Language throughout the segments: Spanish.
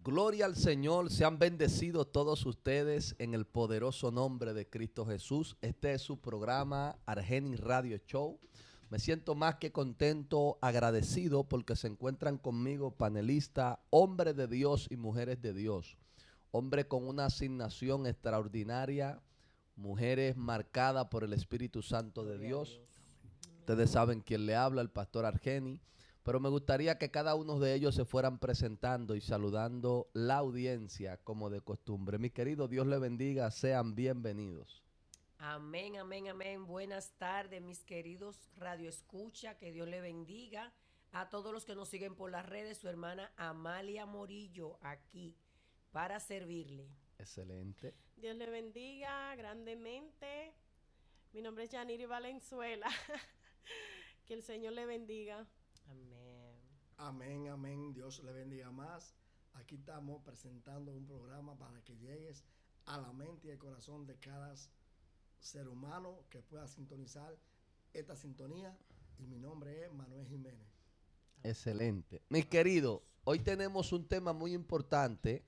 Gloria al Señor, sean bendecidos todos ustedes en el poderoso nombre de Cristo Jesús. Este es su programa Argenis Radio Show. Me siento más que contento, agradecido porque se encuentran conmigo panelistas, hombres de Dios y mujeres de Dios. Hombres con una asignación extraordinaria, mujeres marcadas por el Espíritu Santo de Dios. Ustedes saben quién le habla, el pastor Argenis. Pero me gustaría que cada uno de ellos se fueran presentando y saludando la audiencia como de costumbre. Mi querido, Dios le bendiga, sean bienvenidos. Amén, amén, amén. Buenas tardes, mis queridos Radio Escucha, que Dios le bendiga. A todos los que nos siguen por las redes, su hermana Amalia Morillo, aquí, para servirle. Excelente. Dios le bendiga grandemente. Mi nombre es Yaniri Valenzuela. Que el Señor le bendiga. Amén. Amén, amén. Dios le bendiga más. Aquí estamos presentando un programa para que llegues a la mente y el corazón de cada ser humano que pueda sintonizar esta sintonía. Y mi nombre es Manuel Jiménez. Excelente. Mis queridos, hoy tenemos un tema muy importante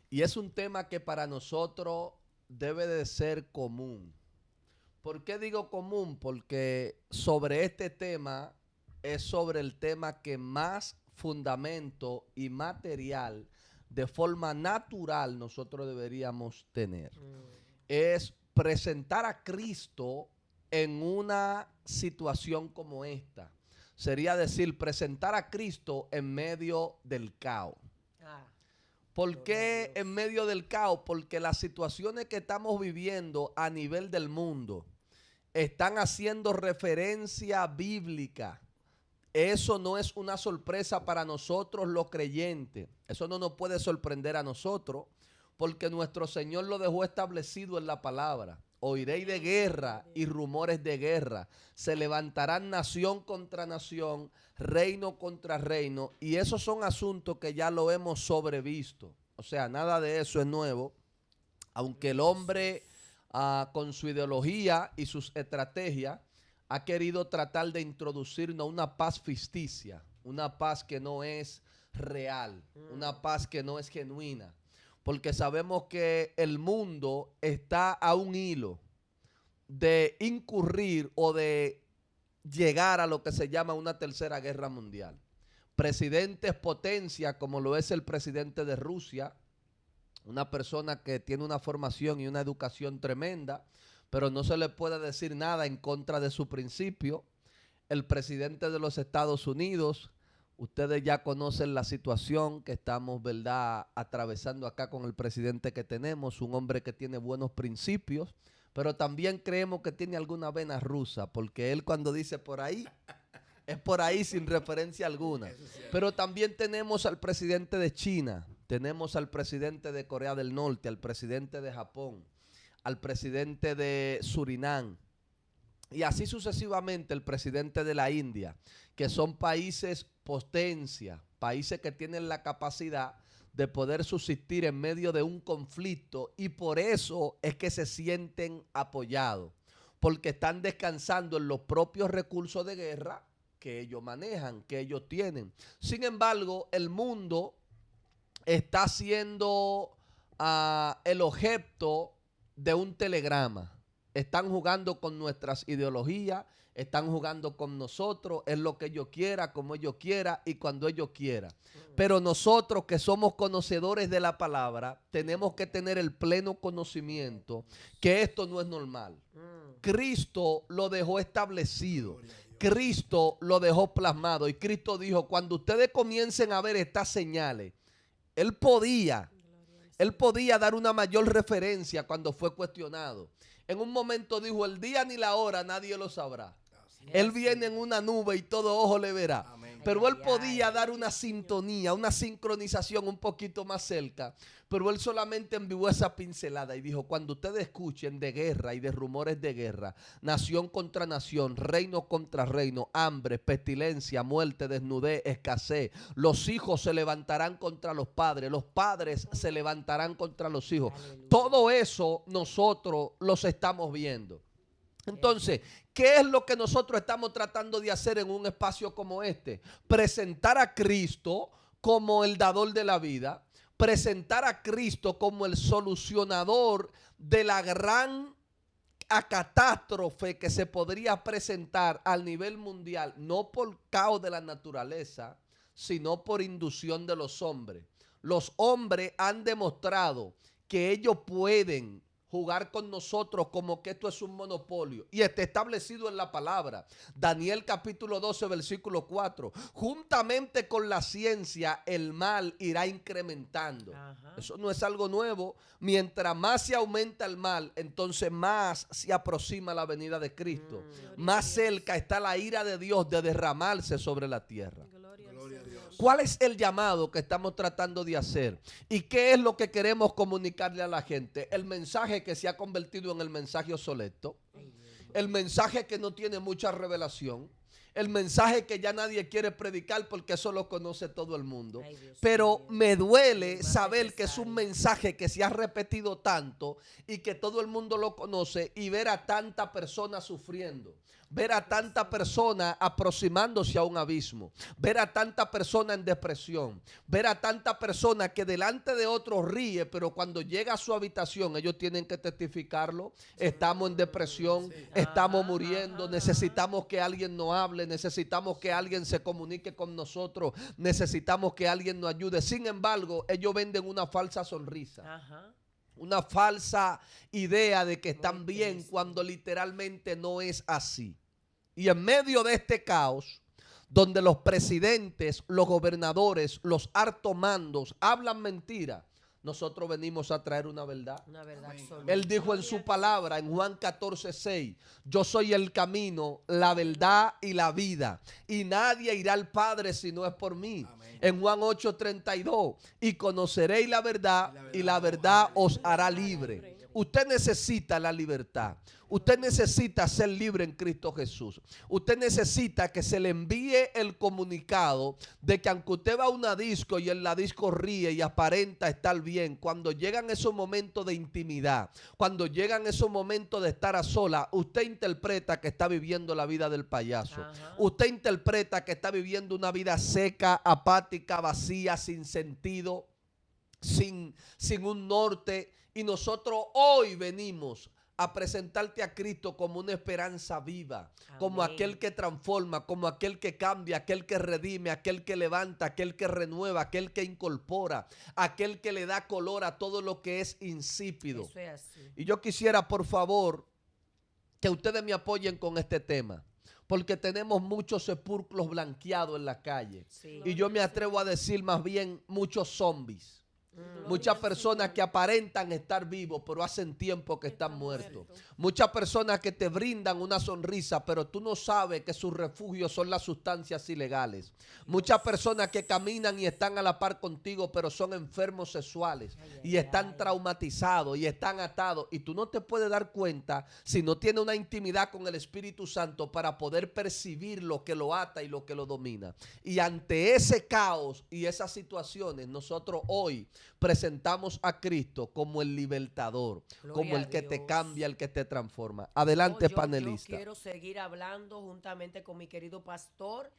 y es un tema que para nosotros debe de ser común. ¿Por qué digo común? Porque sobre este tema es sobre el tema que más fundamento y material de forma natural nosotros deberíamos tener. Es presentar a Cristo en una situación como esta. Sería decir, presentar a Cristo en medio del caos. ¿Por qué en medio del caos? Porque las situaciones que estamos viviendo a nivel del mundo están haciendo referencia bíblica. Eso no es una sorpresa para nosotros los creyentes. Eso no nos puede sorprender a nosotros porque nuestro Señor lo dejó establecido en la palabra. Oiréis de guerra y rumores de guerra. Se levantarán nación contra nación, reino contra reino. Y esos son asuntos que ya lo hemos sobrevisto. O sea, nada de eso es nuevo. Aunque el hombre con su ideología y sus estrategias ha querido tratar de introducirnos una paz ficticia, una paz que no es real, una paz que no es genuina, porque sabemos que el mundo está a un hilo de incurrir o de llegar a lo que se llama una tercera guerra mundial. Presidentes potencia como lo es el presidente de Rusia, una persona que tiene una formación y una educación tremenda, pero no se le puede decir nada en contra de su principio. El presidente de los Estados Unidos, ustedes ya conocen la situación que estamos, ¿verdad?, atravesando acá con el presidente que tenemos, un hombre que tiene buenos principios, pero también creemos que tiene alguna vena rusa, porque él cuando dice por ahí, es por ahí sin referencia alguna. Pero también tenemos al presidente de China, tenemos al presidente de Corea del Norte, al presidente de Japón, al presidente de Surinam y así sucesivamente el presidente de la India, que son países potencia, países que tienen la capacidad de poder subsistir en medio de un conflicto y por eso es que se sienten apoyados, porque están descansando en los propios recursos de guerra que ellos manejan, que ellos tienen. Sin embargo, el mundo está siendo el objeto de un telegrama. Están jugando con nuestras ideologías, están jugando con nosotros, es lo que ellos quieran, como ellos quieran y cuando ellos quieran. Pero nosotros que somos conocedores de la palabra, tenemos que tener el pleno conocimiento que esto no es normal. Cristo lo dejó establecido. Cristo lo dejó plasmado y Cristo dijo, cuando ustedes comiencen a ver estas señales, Él podía dar una mayor referencia cuando fue cuestionado. En un momento dijo, el día ni la hora nadie lo sabrá. Él viene en una nube y todo ojo le verá. Amén. Pero él podía dar una sintonía, una sincronización un poquito más cerca. Pero él solamente envió esa pincelada y dijo, cuando ustedes escuchen de guerra y de rumores de guerra, nación contra nación, reino contra reino, hambre, pestilencia, muerte, desnudez, escasez, los hijos se levantarán contra los padres se levantarán contra los hijos. Todo eso nosotros los estamos viendo. Entonces, ¿qué es lo que nosotros estamos tratando de hacer en un espacio como este? Presentar a Cristo como el dador de la vida, presentar a Cristo como el solucionador de la gran catástrofe que se podría presentar al nivel mundial, no por caos de la naturaleza, sino por inducción de los hombres. Los hombres han demostrado que ellos pueden jugar con nosotros como que esto es un monopolio. Y está establecido en la palabra. Daniel capítulo 12, versículo 4. Juntamente con la ciencia, el mal irá incrementando. Ajá. Eso no es algo nuevo. Mientras más se aumenta el mal, entonces más se aproxima la venida de Cristo. Más cerca está la ira de Dios de derramarse sobre la tierra. Gloria Gloria a al Señor. Dios. ¿Cuál es el llamado que estamos tratando de hacer? ¿Y qué es lo que queremos comunicarle a la gente? El mensaje que se ha convertido en el mensaje obsoleto, el mensaje que no tiene mucha revelación, el mensaje que ya nadie quiere predicar porque eso lo conoce todo el mundo. Ay, Dios Pero mío. me duele Es más saber que es un necesario. mensaje que se ha repetido tanto y que todo el mundo lo conoce y ver a tanta persona sufriendo. Ver a tanta persona aproximándose a un abismo, ver a tanta persona en depresión, ver a tanta persona que delante de otros ríe, pero cuando llega a su habitación ellos tienen que testificarlo. Estamos en depresión, estamos Ajá, muriendo, ajá, necesitamos que alguien nos hable, necesitamos que alguien se comunique con nosotros, necesitamos que alguien nos ayude. Sin embargo, ellos venden una falsa sonrisa. Ajá. Una falsa idea de que están Muy bien triste. cuando literalmente no es así. Y en medio de este caos, donde los presidentes, los gobernadores, los altomandos hablan mentira, nosotros venimos a traer una verdad. Una verdad Amén. absoluta. Él dijo en su palabra, en Juan 14:6, yo soy el camino, la verdad y la vida. Y nadie irá al Padre si no es por mí. Amén. En Juan 8:32, y conoceréis la verdad y la verdad os hará libre. Usted necesita la libertad. Usted necesita ser libre en Cristo Jesús. Usted necesita que se le envíe el comunicado de que aunque usted va a una disco y en la disco ríe y aparenta estar bien, cuando llegan esos momentos de intimidad, cuando llegan esos momentos de estar a sola, usted interpreta que está viviendo la vida del payaso. Ajá. Usted interpreta que está viviendo una vida seca, apática, vacía, sin sentido, sin un norte. Y nosotros hoy venimos a presentarte a Cristo como una esperanza viva, como Amén. aquel que transforma, como aquel que cambia, aquel que redime, aquel que levanta, aquel que renueva, aquel que incorpora, aquel que le da color a todo lo que es insípido. Eso es así. Y yo quisiera, por favor, que ustedes me apoyen con este tema, porque tenemos muchos sepulcros blanqueados en la calle. Sí. Y yo me atrevo a decir más bien muchos zombies. Mm. Muchas personas que aparentan estar vivos, pero hacen tiempo que están muertos. Muchas personas que te brindan una sonrisa, pero tú no sabes que sus refugios son las sustancias ilegales. Muchas personas que caminan y están a la par contigo, pero son enfermos sexuales y están traumatizados y están atados. Y tú no te puedes dar cuenta si no tienes una intimidad con el Espíritu Santo para poder percibir lo que lo ata y lo que lo domina. Y ante ese caos y esas situaciones, nosotros hoy presentamos a Cristo como el libertador, Gloria como el a que te Dios. cambia, el que te transforma. Adelante, Yo panelista. quiero seguir hablando juntamente con mi querido pastor.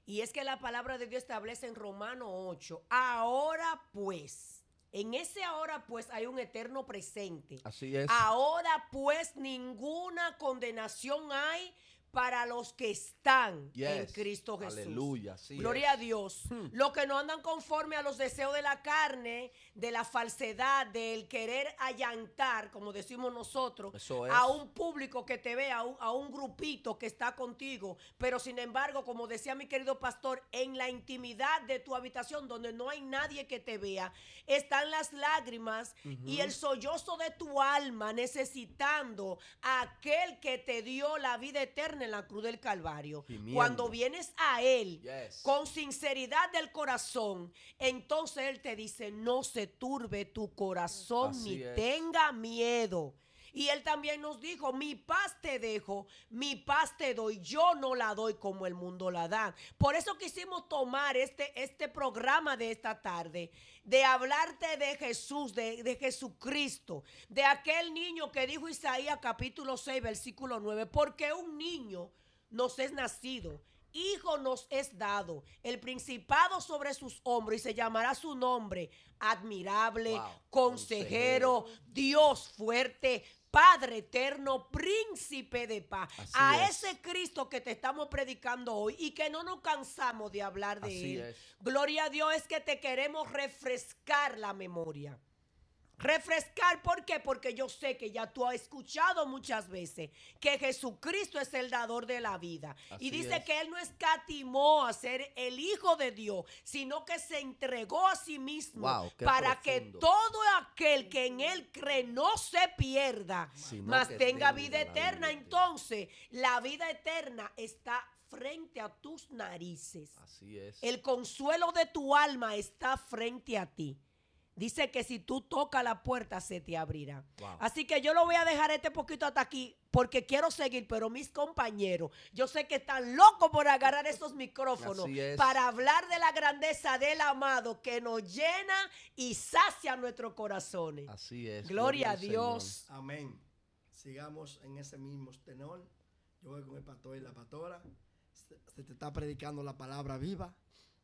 Y es que la palabra de Dios establece en Romanos 8. Ahora pues, en ese ahora pues hay un eterno presente. Así es. Ahora pues ninguna condenación hay para los que están en Yes. Cristo Jesús. Aleluya. Así Gloria es. a Dios. Los que no andan conforme a los deseos de la carne, de la falsedad, del querer allantar, como decimos nosotros, Eso es. a un público que te ve, a un grupito que está contigo. Pero sin embargo, como decía mi querido pastor, en la intimidad de tu habitación, donde no hay nadie que te vea, están las lágrimas y el sollozo de tu alma necesitando a aquel que te dio la vida eterna en la cruz del Calvario. Gimiendo. Cuando vienes a Él Yes. con sinceridad del corazón, entonces Él te dice, no se turbe tu corazón Así ni es. tenga miedo. Y Él también nos dijo, mi paz te dejo, mi paz te doy, yo no la doy como el mundo la da. Por eso quisimos tomar este programa de esta tarde, de hablarte de Jesús, de Jesucristo, de aquel niño que dijo Isaías capítulo 6, versículo 9, porque un niño nos es nacido, hijo nos es dado, el principado sobre sus hombros, y se llamará su nombre admirable, Wow. consejero, Dios fuerte, Padre eterno, príncipe de paz. Así A es. ese Cristo que te estamos predicando hoy y que no nos cansamos de hablar de Así él. es. Gloria a Dios, es que te queremos refrescar la memoria. Refrescar, ¿por qué? Porque yo sé que ya tú has escuchado muchas veces que Jesucristo es el dador de la vida. Así Y dice es. que Él no escatimó a ser el Hijo de Dios, sino que se entregó a sí mismo Wow, qué para profundo. que todo aquel que en Él cree no se pierda, Sino mas que tenga tenga vida la vida eterna. eterna. Entonces, la vida eterna está frente a tus narices. Así es. El consuelo de tu alma está frente a ti. Dice que si tú tocas la puerta se te abrirá. Wow. Así que yo lo voy a dejar este poquito hasta aquí porque quiero seguir, pero mis compañeros, yo sé que están locos por agarrar esos micrófonos Así es. para hablar de la grandeza del amado que nos llena y sacia nuestros corazones. Así es. Gloria a al Dios. Amén. Sigamos en ese mismo tenor. Yo voy con el pastor y la pastora. Se te está predicando la palabra viva,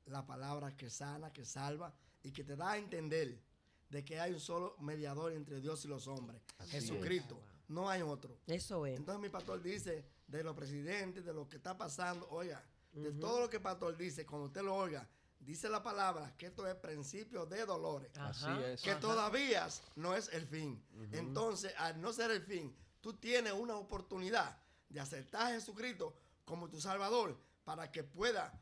la palabra que sana, que salva y que te da a entender de que hay un solo mediador entre Dios y los hombres. Así Jesucristo. No hay otro. Eso es. Entonces mi pastor dice de los presidentes, de lo que está pasando, oiga, de todo lo que el pastor dice, cuando usted lo oiga, dice la palabra que esto es principio de dolores. Así Ajá. es. Que todavía no es el fin. Entonces, al no ser el fin, tú tienes una oportunidad de aceptar a Jesucristo como tu Salvador para que pueda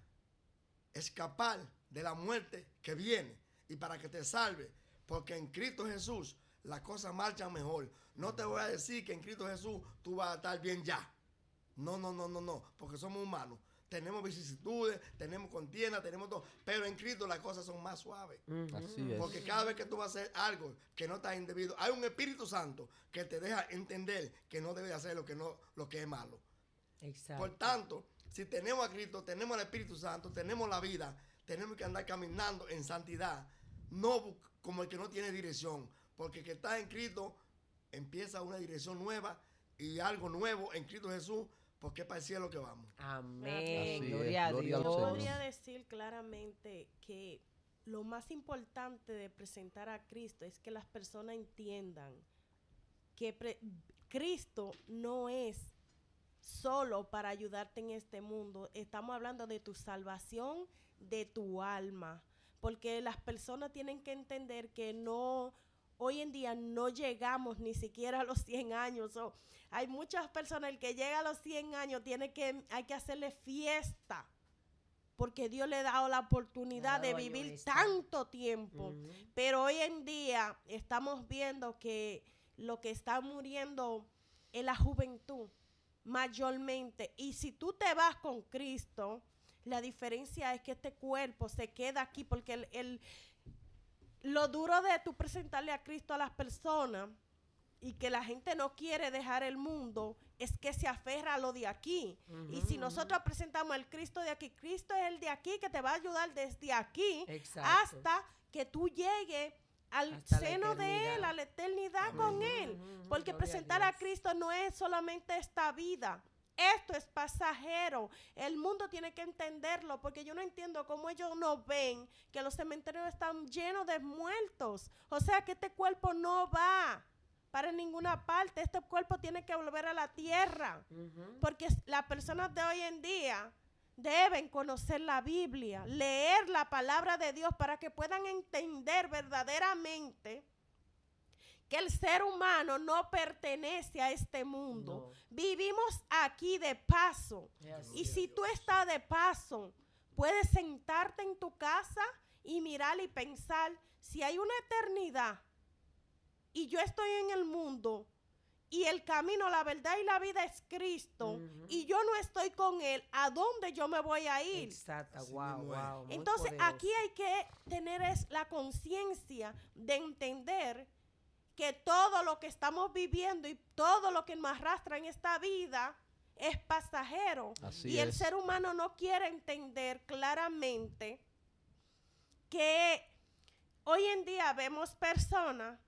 escapar de la muerte que viene y para que te salve. Porque en Cristo Jesús las cosas marchan mejor. No te voy a decir que en Cristo Jesús tú vas a estar bien ya. No, porque somos humanos. Tenemos vicisitudes, tenemos contiendas, tenemos todo. Pero en Cristo las cosas son más suaves. Así es. Porque cada vez que tú vas a hacer algo que no está indebido, hay un Espíritu Santo que te deja entender que no debes hacer lo que es malo. Exacto. Por tanto, si tenemos a Cristo, tenemos al Espíritu Santo, tenemos la vida, tenemos que andar caminando en santidad, no como el que no tiene dirección, porque el que está en Cristo empieza una dirección nueva y algo nuevo en Cristo Jesús, porque es para el cielo que vamos. Amén. Así Gloria es, a gloria al Dios. Señor. Podría decir claramente que lo más importante de presentar a Cristo es que las personas entiendan que Cristo no es solo para ayudarte en este mundo. Estamos hablando de tu salvación, de tu alma, porque las personas tienen que entender que no, hoy en día no llegamos ni siquiera a los 100 años. Hay muchas personas, el que llega a los 100 años hay que hacerle fiesta, porque Dios le ha dado la oportunidad de vivir tanto tiempo. Pero hoy en día estamos viendo que lo que está muriendo es la juventud, mayormente. Y si tú te vas con Cristo, la diferencia es que este cuerpo se queda aquí, porque lo duro de tú presentarle a Cristo a las personas y que la gente no quiere dejar el mundo es que se aferra a lo de aquí. Y si nosotros presentamos el Cristo de aquí, Cristo es el de aquí que te va a ayudar desde aquí. Exacto. Hasta que tú llegues al Hasta la seno de Él, eternidad. a la eternidad con Él. Porque Gloria presentar a a Dios. Cristo no es solamente esta vida. Esto es pasajero. El mundo tiene que entenderlo, porque yo no entiendo cómo ellos no ven que los cementerios están llenos de muertos. O sea que este cuerpo no va para ninguna parte. Este cuerpo tiene que volver a la tierra. Porque las personas de hoy en día deben conocer la Biblia, leer la palabra de Dios para que puedan entender verdaderamente que el ser humano no pertenece a este mundo. No. Vivimos aquí de paso. Y si tú estás de paso, puedes sentarte en tu casa y mirar y pensar, si hay una eternidad y yo estoy en el mundo y el camino, la verdad y la vida es Cristo, y yo no estoy con Él, ¿a dónde yo me voy a ir? Exacto. Así Wow, mismo es. wow. muy Entonces poderoso. aquí hay que tener la conciencia de entender que todo lo que estamos viviendo y todo lo que nos arrastra en esta vida es pasajero. Así Y el es. ser humano no quiere entender claramente que hoy en día vemos personas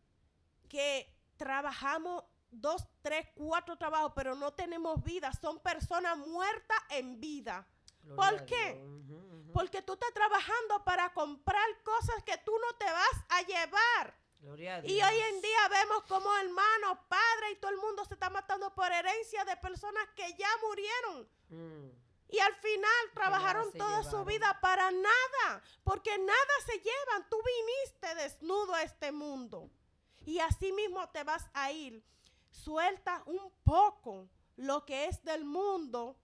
que trabajamos 2, 3, 4 trabajos, pero no tenemos vida. Son personas muertas en vida. Gloria a ¿Por qué? Dios. Ujú, ujú. Porque tú estás trabajando para comprar cosas que tú no te vas a llevar. Gloria a Dios. Y hoy en día vemos como hermanos, padres y todo el mundo se está matando por herencia de personas que ya murieron. Mm, Y al final trabajaron se toda su llevaron. vida para nada, porque nada se llevan. Tú viniste desnudo a este mundo y así mismo te vas a ir. Suelta un poco lo que es del mundo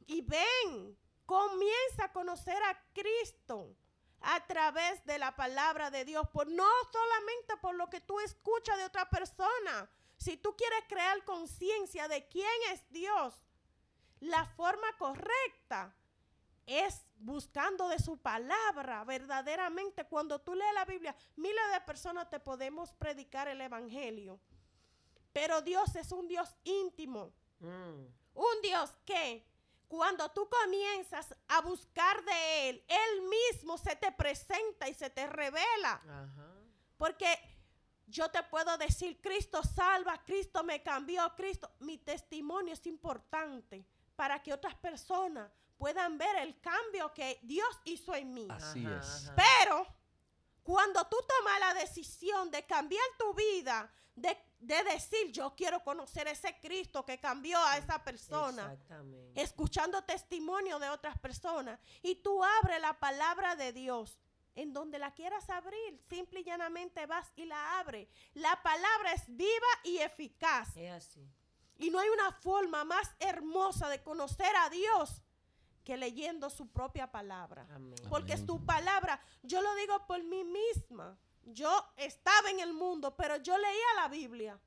y ven, comienza a conocer a Cristo a través de la palabra de Dios, no solamente por lo que tú escuchas de otra persona. Si tú quieres crear conciencia de quién es Dios, la forma correcta es buscando de su palabra verdaderamente. Cuando tú lees la Biblia, miles de personas te podemos predicar el evangelio, pero Dios es un Dios íntimo, un Dios que cuando tú comienzas a buscar de Él mismo se te presenta y se te revela. Ajá. Porque yo te puedo decir, Cristo salva, Cristo me cambió, Cristo. Mi testimonio es importante para que otras personas puedan ver el cambio que Dios hizo en mí. Así Ajá, es. ajá. Pero cuando tú tomas la decisión de cambiar tu vida, de decir, yo quiero conocer ese Cristo que cambió a esa persona, Exactamente. escuchando testimonio de otras personas, y tú abres la palabra de Dios, en donde la quieras abrir, simple y llanamente vas y la abres. La palabra es viva y eficaz. Es así. Y no hay una forma más hermosa de conocer a Dios que leyendo su propia palabra. Amén. Porque Amén. su palabra, yo lo digo por mí misma. Yo estaba en el mundo, pero yo leía la Biblia.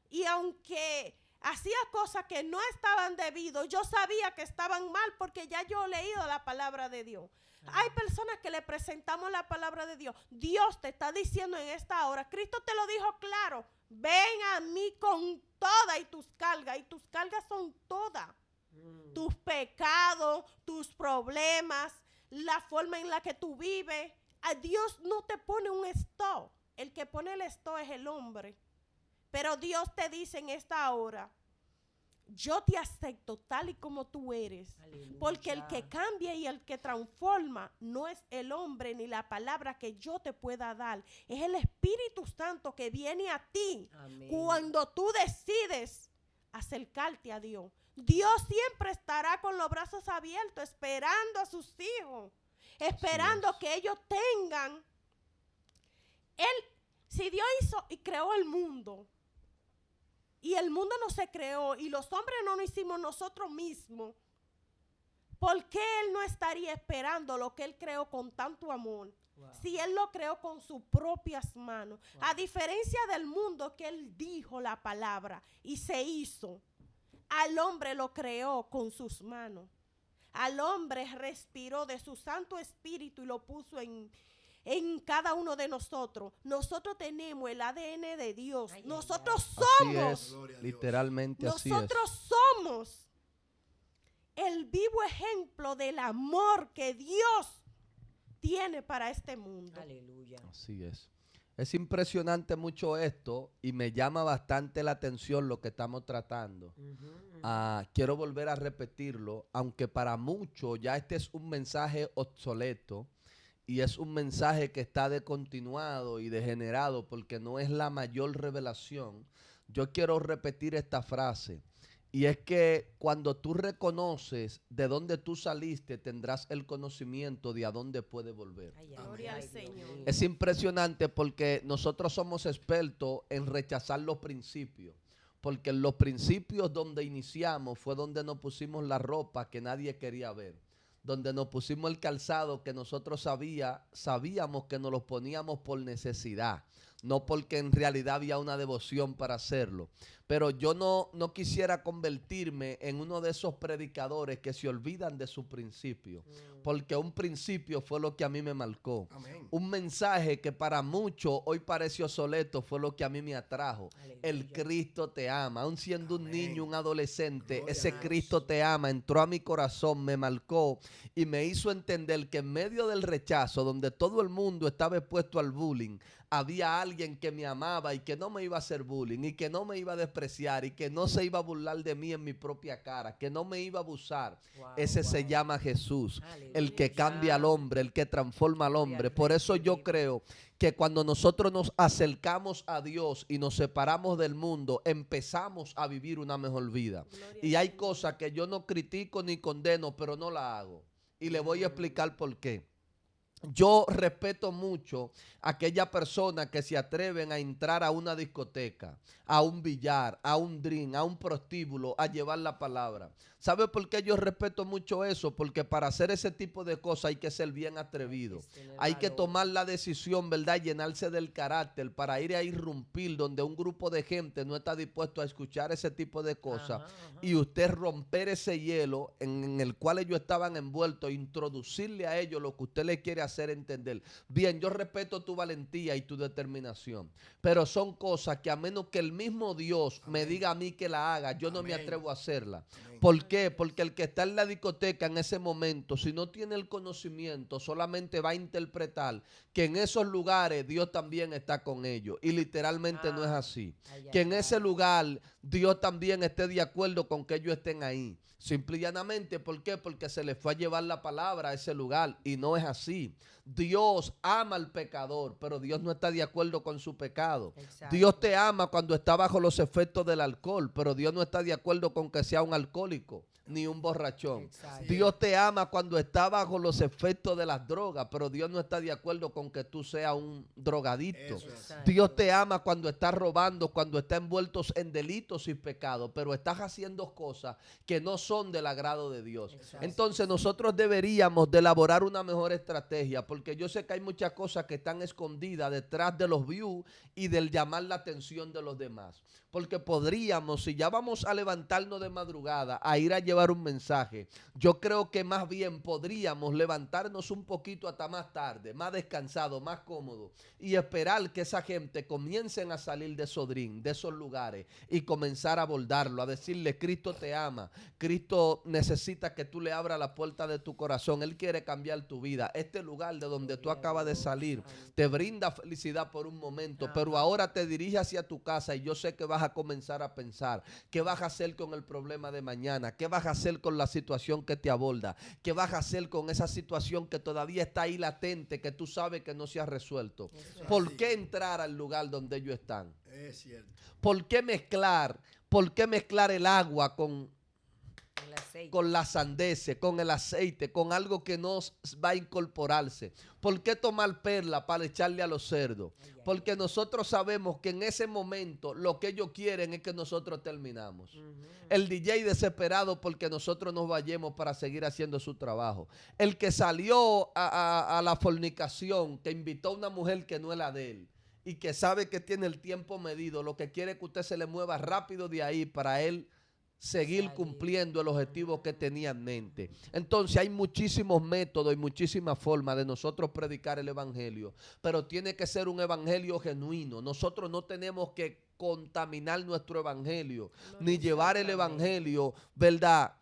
Y aunque hacía cosas que no estaban debido, yo sabía que estaban mal porque ya yo he leído la palabra de Dios. Hay personas que le presentamos la palabra de Dios. Dios te está diciendo en esta hora, Cristo te lo dijo claro, ven a mí con todas y tus cargas son todas. Tus pecados, tus problemas, la forma en la que tú vives. A Dios no te pone un stop. El que pone el stop es el hombre. Pero Dios te dice en esta hora, yo te acepto tal y como tú eres. Aleluya. Porque el que cambia y el que transforma no es el hombre ni la palabra que yo te pueda dar. Es el Espíritu Santo que viene a ti Amén. cuando tú decides acercarte a Dios. Dios siempre estará con los brazos abiertos esperando a sus hijos. Esperando que ellos tengan. Si Dios hizo y creó el mundo, y el mundo no se creó, y los hombres no lo hicimos nosotros mismos, ¿por qué Él no estaría esperando lo que Él creó con tanto amor? Wow. Si Él lo creó con sus propias manos. Wow. A diferencia del mundo que Él dijo la palabra y se hizo, al hombre lo creó con sus manos. Al hombre respiró de su Santo Espíritu y lo puso en cada uno de nosotros. Nosotros tenemos el ADN de Dios. Ay, Nosotros Así somos. es, Gloria a Dios. literalmente así es. Nosotros somos el vivo ejemplo del amor que Dios tiene para este mundo. Aleluya. Así es. Es impresionante mucho esto y me llama bastante la atención lo que estamos tratando. Ujú, ujú. Quiero volver a repetirlo, aunque para muchos ya este es un mensaje obsoleto y es un mensaje que está descontinuado y degenerado porque no es la mayor revelación. Yo quiero repetir esta frase. Y es que cuando tú reconoces de dónde tú saliste, tendrás el conocimiento de a dónde puedes volver. Ay, ay, Gloria ay, al Dios Señor. mío. Es impresionante porque nosotros somos expertos en rechazar los principios. Porque en los principios donde iniciamos fue donde nos pusimos la ropa que nadie quería ver. Donde nos pusimos el calzado que nosotros sabíamos que nos los poníamos por necesidad. No porque en realidad había una devoción para hacerlo. Pero yo no quisiera convertirme en uno de esos predicadores que se olvidan de su principio. Porque un principio fue lo que a mí me marcó. Amén. Un mensaje que para muchos hoy parece obsoleto fue lo que a mí me atrajo. Aleluya. El Cristo te ama. Aún siendo un Amén. niño, un adolescente, Gloria ese a Dios. Cristo te ama. Entró a mi corazón, me marcó y me hizo entender que en medio del rechazo, donde todo el mundo estaba expuesto al bullying, había alguien que me amaba y que no me iba a hacer bullying y que no me iba a despreciar y que no se iba a burlar de mí en mi propia cara, que no me iba a abusar, Wow, ese se wow. llama Jesús, el Aleluya. que cambia al hombre, el que transforma al Gloria hombre. al Por Rey eso que yo vive. creo que cuando nosotros nos acercamos a Dios y nos separamos del mundo, empezamos a vivir una mejor vida. Gloria Y al hay Señor. cosas que yo no critico ni condeno, pero no la hago. Y le voy a explicar por qué. Yo respeto mucho a aquellas personas que se atreven a entrar a una discoteca, a un billar, a un drink, a un prostíbulo, a llevar la palabra. ¿Sabe por qué yo respeto mucho eso? Porque para hacer ese tipo de cosas hay que ser bien atrevido. Hay que tomar la decisión, ¿verdad? Llenarse del carácter para ir a irrumpir donde un grupo de gente no está dispuesto a escuchar ese tipo de cosas. Y usted romper ese hielo en el cual ellos estaban envueltos, introducirle a ellos lo que usted le quiere hacer entender. Bien, yo respeto tu valentía y tu determinación, pero son cosas que a menos que el mismo Dios me diga a mí que la haga, yo no me atrevo a hacerla. ¿Por qué? Porque el que está en la discoteca en ese momento, si no tiene el conocimiento, solamente va a interpretar que en esos lugares Dios también está con ellos. Y literalmente no es así. Que en ese lugar Dios también esté de acuerdo con que ellos estén ahí. Simple y llanamente, ¿por qué? Porque se les fue a llevar la palabra a ese lugar y no es así. Dios ama al pecador, pero Dios no está de acuerdo con su pecado. Exacto. Dios te ama cuando está bajo los efectos del alcohol, pero Dios no está de acuerdo con que sea un alcohólico ni un borrachón. Exacto. Dios te ama cuando está bajo los efectos de las drogas, pero Dios no está de acuerdo con que tú seas un drogadicto. Eso es. Exacto. Dios te ama cuando estás robando, cuando estás envueltos en delitos y pecados, pero estás haciendo cosas que no son del agrado de Dios. Exacto. Entonces nosotros deberíamos de elaborar una mejor estrategia, porque yo sé que hay muchas cosas que están escondidas detrás de los views y del llamar la atención de los demás. Porque podríamos, si ya vamos a levantarnos de madrugada a ir a llevar un mensaje, yo creo que más bien podríamos levantarnos un poquito hasta más tarde, más descansado, más cómodo y esperar que esa gente comiencen a salir de esos drinks, de esos lugares y comenzar a abordarlo, a decirle: Cristo te ama, Cristo necesita que tú le abras la puerta de tu corazón, Él quiere cambiar tu vida. Este lugar de donde tú acabas de salir te brinda felicidad por un momento, pero ahora te diriges hacia tu casa y yo sé que vas a comenzar a pensar qué vas a hacer con el problema de mañana, qué vas a hacer con la situación que te aborda, qué vas a hacer con esa situación que todavía está ahí latente, que tú sabes que no se ha resuelto. Eso es ¿Por así. qué entrar al lugar donde ellos están? Es cierto. ¿Por qué mezclar el agua El aceite. con la sandez, con el aceite, con algo que no va a incorporarse? ¿Por qué tomar perla para echarle a los cerdos? Porque nosotros sabemos que en ese momento lo que ellos quieren es que nosotros terminamos. El DJ desesperado porque nosotros nos vayamos para seguir haciendo su trabajo. El que salió a la fornicación, que invitó a una mujer que no es la de él y que sabe que tiene el tiempo medido, lo que quiere es que usted se le mueva rápido de ahí para él seguir Salir. cumpliendo el objetivo que tenía en mente. Entonces hay muchísimos métodos y muchísimas formas de nosotros predicar el evangelio, pero tiene que ser un evangelio genuino. Nosotros no tenemos que contaminar nuestro evangelio, ni llevar el evangelio, ¿verdad?,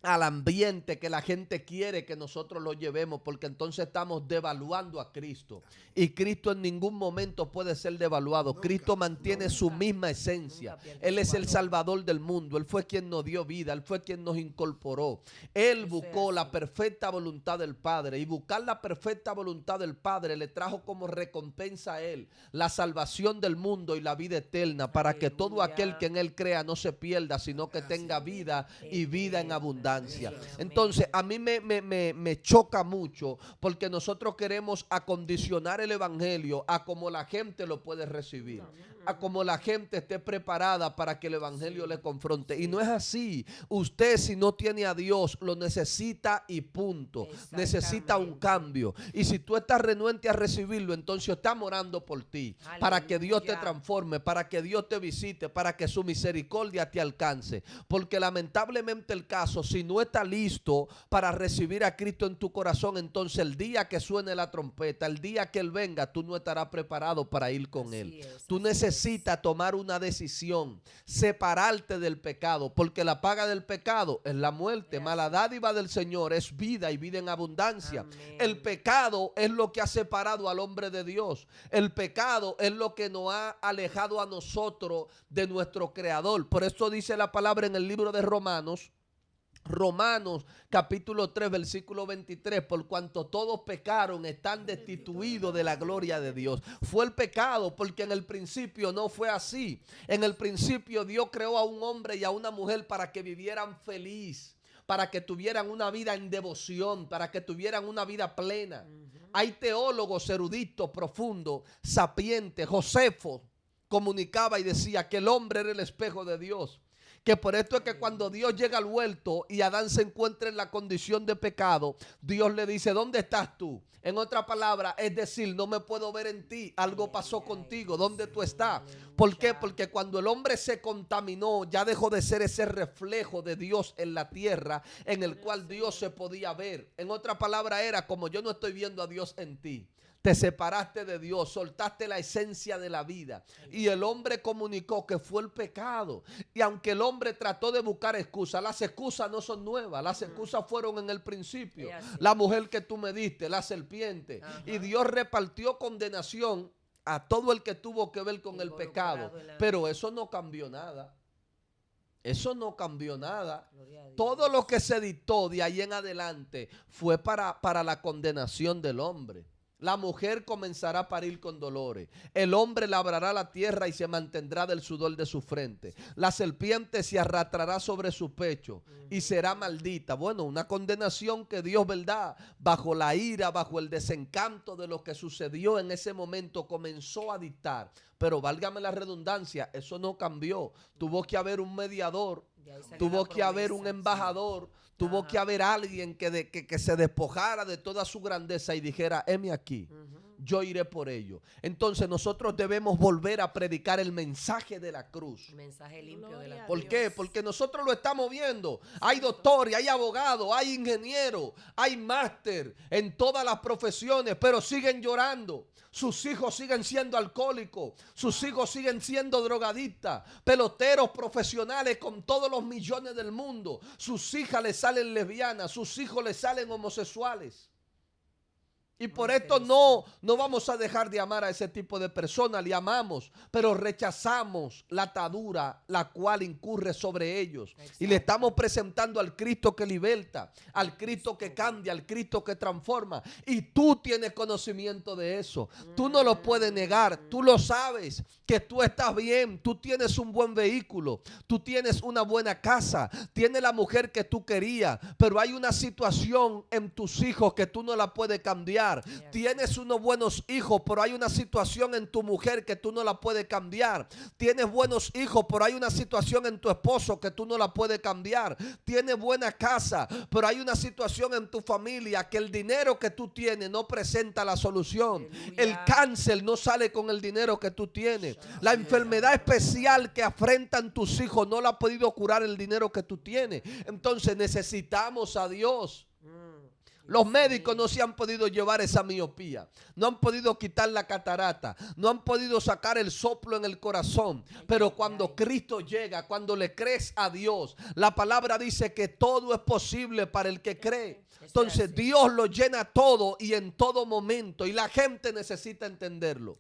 al ambiente que la gente quiere que nosotros lo llevemos, porque entonces estamos devaluando a Cristo. Y Cristo en ningún momento puede ser devaluado. Nunca, Cristo mantiene su misma esencia. Nunca pierde Él es su el valor. Salvador del mundo. Él fue quien nos dio vida. Él fue quien nos incorporó. Él Eso es buscó la así. perfecta voluntad del Padre. Y buscar la perfecta voluntad del Padre le trajo como recompensa a Él la salvación del mundo y la vida eterna, para que todo Aleluya. aquel que en Él crea no se pierda, sino que tenga vida y vida en Eterna. abundancia. Amén. Entonces, a mí me choca mucho porque nosotros queremos acondicionar el evangelio a como la gente lo puede recibir, a como la gente esté preparada para que el evangelio le confronte. Y no es así. Usted, si no tiene a Dios, lo necesita y punto. Necesita un Exactamente. cambio. Y si tú estás renuente a recibirlo, entonces estamos orando por ti, para que Dios te Aleluya. transforme, para que Dios te visite, para que su misericordia te alcance. Porque lamentablemente el caso, si si no estás listo para recibir a Cristo en tu corazón, entonces el día que suene la trompeta, el día que Él venga, tú no estarás preparado para ir con Él. Tú necesitas tomar una decisión, separarte del pecado, porque la paga del pecado es la muerte, mas la dádiva del Señor es vida y vida en abundancia. Amén. El pecado es lo que ha separado al hombre de Dios. El pecado es lo que nos ha alejado a nosotros de nuestro Creador. Por eso dice la palabra en el libro de Romanos capítulo 3 versículo 23, por cuanto todos pecaron, están destituidos de la gloria de Dios. Fue el pecado porque en el principio no fue así. En el principio Dios creó a un hombre y a una mujer para que vivieran feliz, para que tuvieran una vida en devoción, para que tuvieran una vida plena. Hay teólogos eruditos, profundos, sapientes. Josefo comunicaba y decía que el hombre era el espejo de Dios. Que por esto es que cuando Dios llega al huerto y Adán se encuentra en la condición de pecado, Dios le dice, ¿dónde estás tú? En otra palabra, es decir, no me puedo ver en ti, algo pasó contigo, ¿dónde tú estás? ¿Por qué? Porque cuando el hombre se contaminó, ya dejó de ser ese reflejo de Dios en la tierra, en el cual Dios se podía ver. En otra palabra era como yo no estoy viendo a Dios en ti. Te separaste de Dios, soltaste la esencia de la vida. Y el hombre comunicó que fue el pecado. Y aunque el hombre trató de buscar excusas, las excusas no son nuevas. Las excusas fueron en el principio. La mujer que tú me diste, la serpiente. Y Dios repartió condenación a todo el que tuvo que ver con el pecado. Pero eso no cambió nada. Eso no cambió nada. Todo lo que se dictó de ahí en adelante fue para la condenación del hombre. La mujer comenzará a parir con dolores. El hombre labrará la tierra y se mantendrá del sudor de su frente. La serpiente se arrastrará sobre su pecho y será maldita. Bueno, una condenación que Dios, ¿verdad? Bajo la ira, bajo el desencanto de lo que sucedió en ese momento, comenzó a dictar. Pero válgame la redundancia, eso no cambió. Tuvo que haber un mediador, tuvo que haber un embajador. Tuvo que haber alguien que se despojara de toda su grandeza y dijera, heme aquí, yo iré por ello. Entonces nosotros debemos volver a predicar el mensaje de la cruz. El mensaje limpio de la cruz. ¿Por qué? Porque nosotros lo estamos viendo. Hay doctores, hay abogados, hay ingenieros, hay máster en todas las profesiones, pero siguen llorando. Sus hijos siguen siendo alcohólicos, sus hijos siguen siendo drogadictas, peloteros profesionales con todos los millones del mundo. Sus hijas les salen lesbianas, sus hijos les salen homosexuales. Y por esto no vamos a dejar de amar a ese tipo de personas, le amamos, pero rechazamos la atadura la cual incurre sobre ellos. Exacto. Y le estamos presentando al Cristo que liberta, al Cristo que cambia, al Cristo que transforma. Y tú tienes conocimiento de eso. Tú no lo puedes negar, tú lo sabes, que tú estás bien, tú tienes un buen vehículo, tú tienes una buena casa, tienes la mujer que tú querías, pero hay una situación en tus hijos que tú no la puedes cambiar. Tienes unos buenos hijos, pero hay una situación en tu mujer que tú no la puedes cambiar. Tienes buenos hijos, pero hay una situación en tu esposo que tú no la puedes cambiar. Tienes buena casa, pero hay una situación en tu familia que el dinero que tú tienes no presenta la solución. Aleluya. El cáncer no sale con el dinero que tú tienes. La enfermedad especial que afrentan tus hijos no la ha podido curar el dinero que tú tienes. Entonces necesitamos a Dios. Los médicos no se han podido llevar esa miopía, no han podido quitar la catarata, no han podido sacar el soplo en el corazón. Pero cuando Cristo llega, cuando le crees a Dios, la palabra dice que todo es posible para el que cree. Entonces Dios lo llena todo y en todo momento, y la gente necesita entenderlo.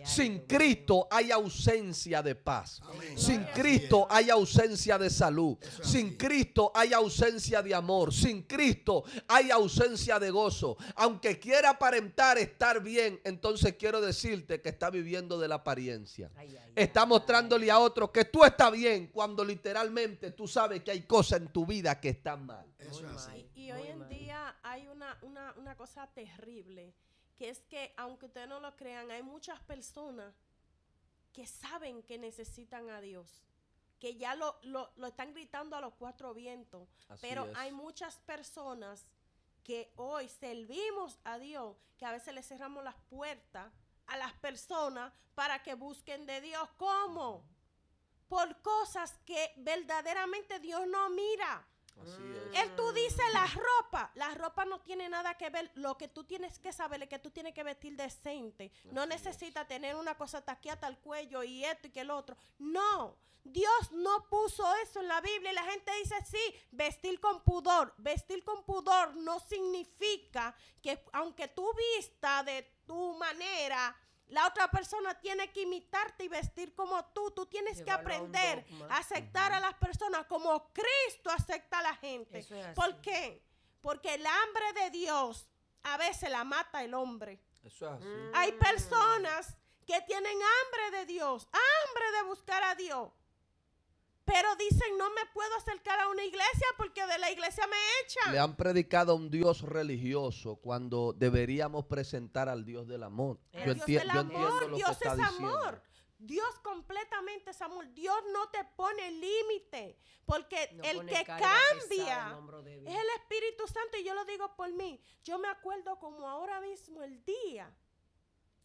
Sin Cristo hay ausencia de paz. Sin Cristo hay ausencia de salud. Sin Cristo hay ausencia de amor. Sin Cristo hay ausencia de gozo. Aunque quiera aparentar estar bien, entonces quiero decirte que está viviendo de la apariencia. Está mostrándole a otros que tú estás bien cuando literalmente tú sabes que hay cosas en tu vida que están mal. Y hoy en día hay una cosa terrible, que es que aunque ustedes no lo crean, hay muchas personas que saben que necesitan a Dios, que ya lo están gritando a los cuatro vientos. Pero hay muchas personas que hoy servimos a Dios, que a veces le cerramos las puertas a las personas para que busquen de Dios. ¿Cómo? Por cosas que verdaderamente Dios no mira. Así es. Tú dices la ropa no tiene nada que ver. Lo que tú tienes que saber es que tú tienes que vestir decente. No Así necesitas tener una cosa taqueada al cuello y esto y que el otro. No, Dios no puso eso en la Biblia y la gente dice sí, vestir con pudor. Vestir con pudor no significa que aunque tú vistas de tu manera, la otra persona tiene que imitarte y vestir como tú. Tú tienes que Llevarlo a un aprender dogma. a aceptar a las personas como Cristo acepta a la gente. Eso es así. ¿Por qué? Porque el hambre de Dios a veces la mata el hombre. Eso es así. Hay personas que tienen hambre de Dios, hambre de buscar a Dios. Pero dicen, no me puedo acercar a una iglesia porque de la iglesia me echan. Le han predicado a un Dios religioso cuando deberíamos presentar al Dios del amor. El Yo, Dios enti- del yo amor, entiendo lo Dios que está es diciendo. amor. Dios completamente es amor. Dios no te pone límite. Porque No el pone que carga pesada en cambia hombro débil. es el Espíritu Santo. Y yo lo digo por mí. Yo me acuerdo como ahora mismo el día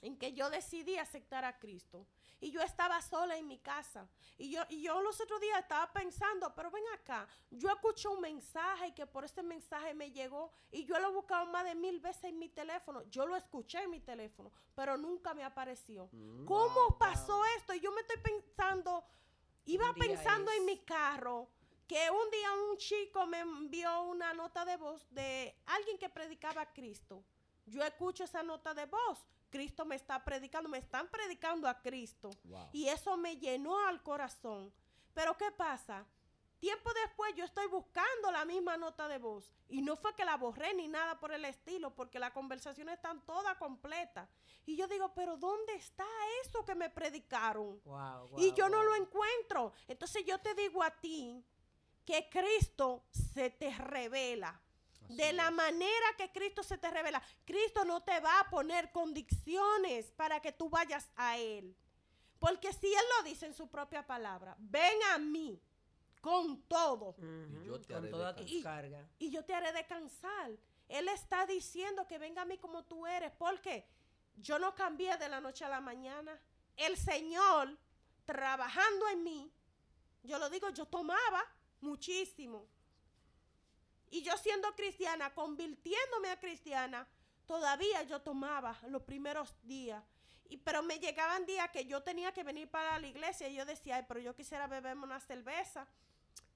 en que yo decidí aceptar a Cristo. Y yo estaba sola en mi casa. Y yo los otros días estaba pensando, pero ven acá, yo escuché un mensaje y que por ese mensaje me llegó y yo lo he buscado más de 1000 veces en mi teléfono. Yo lo escuché en mi teléfono, pero nunca me apareció. ¿Cómo pasó esto? Y yo me estoy pensando, iba Un día pensando es. en mi carro, que un día un chico me envió una nota de voz de alguien que predicaba a Cristo. Yo escucho esa nota de voz. Cristo me está predicando, me están predicando a Cristo. Wow. Y eso me llenó al corazón. Pero ¿qué pasa? Tiempo después yo estoy buscando la misma nota de voz. Y no fue que la borré ni nada por el estilo, porque las conversaciones están todas completas. Y yo digo, pero ¿dónde está eso que me predicaron? Wow, Y yo no lo encuentro. Entonces yo te digo a ti que Cristo se te revela. Así De la es. manera que Cristo se te revela. Cristo no te va a poner condiciones para que tú vayas a Él. Porque si Él lo dice en su propia palabra, ven a mí con todo Y yo te con haré todas tus descansar. cargas. y yo te haré descansar. Él está diciendo que venga a mí como tú eres. Porque yo no cambié de la noche a la mañana. El Señor trabajando en mí, yo lo digo, yo tomaba muchísimo. Y yo siendo cristiana, convirtiéndome a cristiana, todavía yo tomaba los primeros días. Pero me llegaban días que yo tenía que venir para la iglesia y yo decía, ay, pero yo quisiera beberme una cerveza.